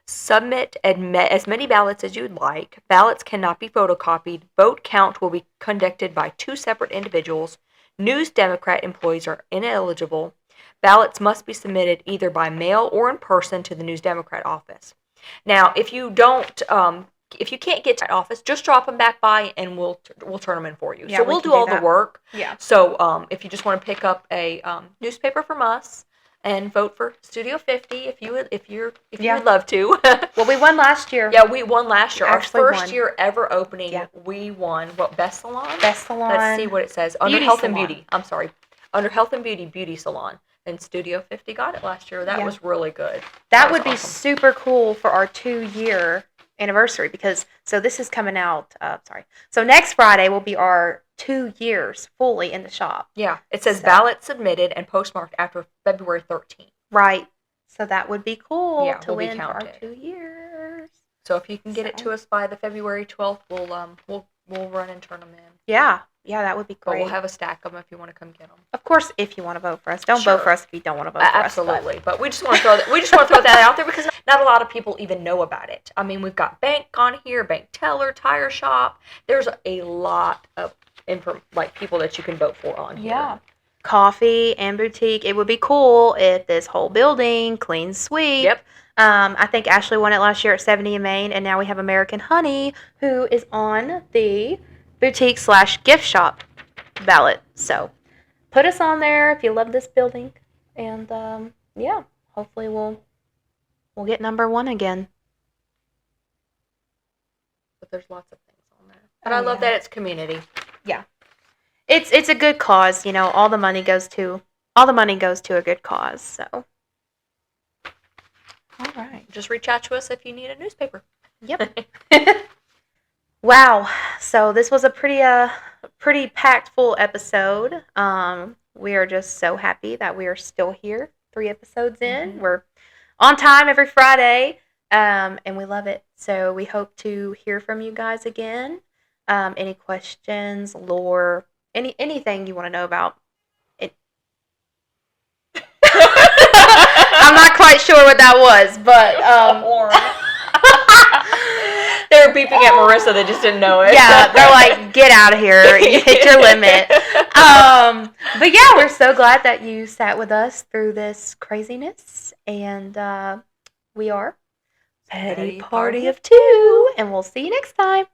Submit as many ballots as you'd like. Ballots cannot be photocopied. Vote count will be conducted by two separate individuals. News Democrat employees are ineligible. Ballots must be submitted either by mail or in person to the News Democrat office. Now, if you can't get to that office, just drop them back by, and we'll turn them in for you. Yeah, so we'll do all the work. Yeah. So if you just want to pick up a newspaper from us and vote for Studio 50, if you would love to. Well, we won last year. Yeah, we won last year. Actually Our first won. year ever opening. Yeah. We won Best Salon. Best Salon. Let's see what it says. Under Beauty Health Salon. and Beauty. I'm sorry. Under Health and Beauty, Beauty Salon. And Studio 50 got it last year. That was really good. That would be awesome. super cool for our 2-year anniversary, because this is coming out. So next Friday will be our 2 years fully in the shop. Yeah. It says So- ballot submitted and postmarked after February 13th. Right. So that would be cool Yeah, to we'll be win for our counted. 2 years. So if you can get it So- to us by the February 12th, we'll run and turn them in. Yeah. Yeah, that would be But great. we'll have a stack of them if you want to come get them. Of course, if you want to vote for us. Don't Sure. vote for us if you don't want to vote for us. Absolutely. But we just want to throw that out there because not a lot of people even know about it. I mean, we've got bank on here, bank teller, tire shop. There's a lot of people that you can vote for on here. Yeah. Coffee and boutique. It would be cool if this whole building clean sweep. Yep. I think Ashley won it last year at 70 and Main, and now we have American Honey, who is on the boutique/gift shop ballot. So put us on there if you love this building, and yeah, hopefully we'll get number 1 again. But there's lots of things on there. But I love that it's community. It's a good cause, you know. All the money goes to a good cause. So, all right. Just reach out to us if you need a newspaper. Yep. Wow. So this was a pretty packed full episode. We are just so happy that we are still here. 3 episodes in. Mm-hmm. We're on time every Friday. And we love it. So we hope to hear from you guys again. Any questions, lore, anything you want to know about it. I'm not quite sure what that was, but they were beeping at Marissa. They just didn't know it. Yeah, they're like, get out of here. You hit your limit. But yeah, we're so glad that you sat with us through this craziness. And we are Petty Party of 2. And we'll see you next time.